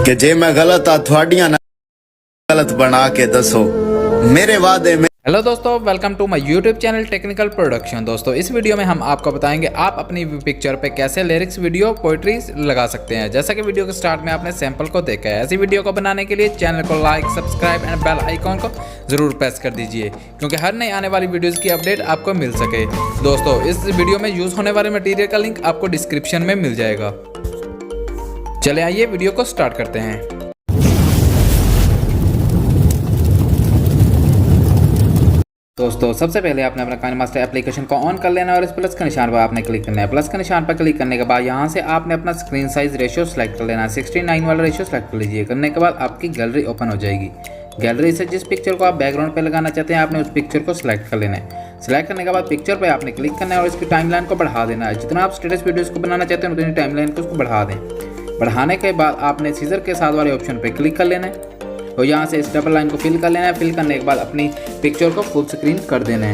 कि जे मैं गलत आ थोड़ियां ना गलत बना के दसो मेरे वादे में। हेलो दोस्तों, welcome to my YouTube channel technical production. दोस्तों इस वीडियो में हम आपको बताएंगे आप अपनी पिक्चर पे कैसे लिरिक्स वीडियो पोइट्री लगा सकते हैं। जैसा कि वीडियो के स्टार्ट में आपने सैंपल को देखा है, ऐसी वीडियो को बनाने के लिए चैनल को like, subscribe and bell icon को जरूर प्रेस कर दीजिए, क्योंकि हर नई आने वाली वीडियोज़ की अपडेट आपको मिल सके। दोस्तों इस वीडियो में यूज़ होने वाले मटीरियल का लिंक आपको डिस्क्रिप्शन में मिल जाएगा। चले आइए वीडियो को स्टार्ट करते हैं। दोस्तों सबसे पहले आपने अपना काइनमास्टर एप्लीकेशन को ऑन कर लेना है और इस प्लस के निशान पर आपने क्लिक करना है। प्लस के निशान पर क्लिक करने के बाद यहाँ से आपने अपना स्क्रीन साइज रेशियो सेलेक्ट कर लेना है। 69 वाला रेशियो सेलेक्ट कर लीजिए। करने के बाद आपकी गैलरी ओपन हो जाएगी। गैलरी से जिस पिक्चर को आप बैकग्राउंड पे लगाना चाहते हैं आपने उस पिक्चर को सिलेक्ट कर लेना है। सिलेक्ट करने के बाद पिक्चर पे आपने क्लिक करना है और इसकी टाइमलाइन को बढ़ा देना है। जितना आप स्टेटस वीडियोस को बनाना चाहते हैं उतनी टाइमलाइन को उसको बढ़ा दें। बढ़ाने के बाद आपने सीजर के साथ वाले ऑप्शन पे क्लिक कर लेना है और यहाँ से इस डबल लाइन को फिल कर लेना है। फिल करने के बाद अपनी पिक्चर को फुल स्क्रीन कर देना है।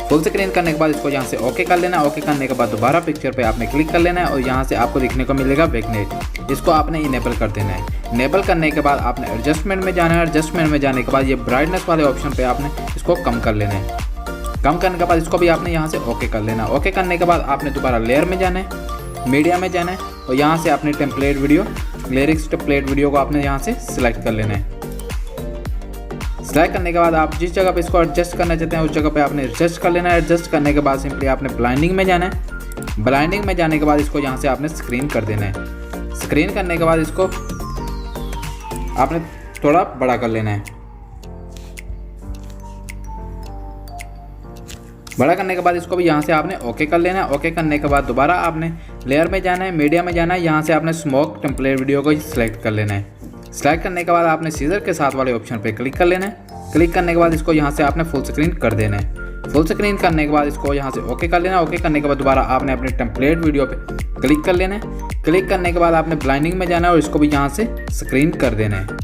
फुल स्क्रीन करने के बाद इसको यहाँ से ओके कर लेना है। ओके करने के बाद दोबारा पिक्चर पे आपने क्लिक कर लेना है और यहाँ से आपको दिखने को मिलेगा बैकनेट। इसको आपने इनेबल कर देना है। इनेबल करने के बाद आपने एडजस्टमेंट में जाना है। एडजस्टमेंट में जाने के बाद ये ब्राइटनेस वाले ऑप्शन पे आपने इसको कम कर लेना है। कम करने के बाद इसको भी आपने यहाँ से ओके कर लेना है। ओके करने के बाद आपने दोबारा लेयर में जाना है, मीडिया में जाना है और यहाँ से अपनी template video lyrics template video को आपने यहाँ से सिलेक्ट कर लेना है। सिलेक्ट करने के बाद आप जिस जगह पे इसको एडजस्ट करना चाहते हैं उस जगह पे आपने एडजस्ट कर लेना है। एडजस्ट करने के बाद सिंपली आपने ब्लाइंडिंग में जाना है। ब्लाइंडिंग में जाने के बाद इसको यहाँ से आपने स्क्रीन कर देना है। स्क्रीन करने के बाद इसको आपने थोड़ा बड़ा कर लेना है। बड़ा करने के बाद इसको भी यहाँ से आपने ओके कर लेना है। ओके करने के बाद दोबारा आपने लेयर में जाना है, मीडिया में जाना है। यहाँ से आपने स्मोक टेम्पलेट वीडियो को सिलेक्ट कर लेना है। सिलेक्ट करने के बाद आपने सीजर के साथ वाले ऑप्शन पे क्लिक कर लेना है। क्लिक करने के बाद इसको यहाँ से आपने फुल स्क्रीन कर देना है। फुल स्क्रीन करने के बाद इसको यहाँ से ओके कर लेना है। ओके करने के बाद दोबारा आपने अपने टेम्पलेट वीडियो पे क्लिक कर लेना है। क्लिक करने के बाद आपने ब्लाइंडिंग में जाना है और इसको भी यहाँ से स्क्रीन कर देना है।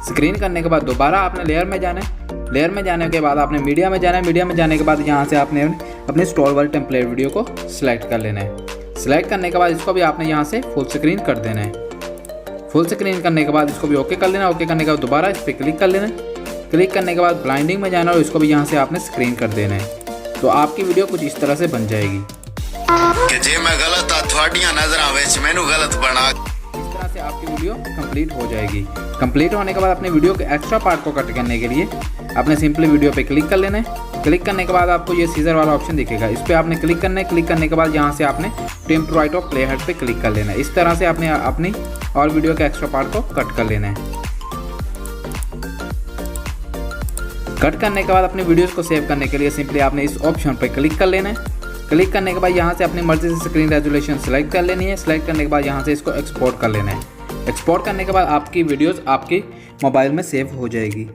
स्क्रीन करने के बाद दोबारा आपने लेयर में जाना है। लेयर में जाने के बाद आपने मीडिया में जाना है। मीडिया में जाने के बाद यहाँ से आपने अपने स्टोर वाले टेम्पलेट वीडियो को सिलेक्ट कर लेना है। सिलेक्ट करने के बाद इसको भी आपने यहाँ से फुल स्क्रीन कर देना है। फुल स्क्रीन करने के बाद इसको भी ओके कर लेना। ओके करने के बाद दोबारा इस पर क्लिक कर लेना है। क्लिक करने के बाद ब्लाइंडिंग में जाना और इसको भी यहाँ से आपने स्क्रीन कर देना है। तो आपकी वीडियो कुछ इस तरह से बन जाएगी कि जे मैं गलत आ थोड़ियां नजरां विच मैनू गलत बना। इस तरह से आपकी वीडियो कंप्लीट हो जाएगी। कंप्लीट होने के बाद अपने वीडियो के एक्स्ट्रा पार्ट को कट करने के लिए आपने सिंपली वीडियो पे क्लिक कर लेना है। क्लिक करने के बाद आपको ये सीजर वाला ऑप्शन दिखेगा, इस पर आपने क्लिक करना है। क्लिक करने के बाद यहाँ से आपने trim to right of play head पे क्लिक कर लेना है। इस तरह से आपने अपनी और वीडियो के एक्स्ट्रा पार्ट को कट कर लेना है। कट करने के बाद अपनी वीडियोस को सेव करने के लिए सिंपली आपने इस ऑप्शन पे क्लिक कर लेना है। क्लिक करने के बाद यहाँ से अपनी मर्जी से स्क्रीन रेजोल्यूशन सेलेक्ट कर लेनी है। सेलेक्ट करने के बाद यहाँ से इसको एक्सपोर्ट कर लेना है। एक्सपोर्ट करने के बाद आपकी वीडियोस आपकी मोबाइल में सेव हो जाएगी।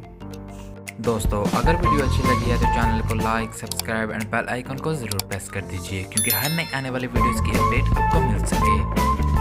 दोस्तों अगर वीडियो अच्छी लगी है तो चैनल को like, subscribe and bell icon को जरूर प्रेस कर दीजिए, क्योंकि हर नई आने वाली वीडियोस की अपडेट आपको मिल सके।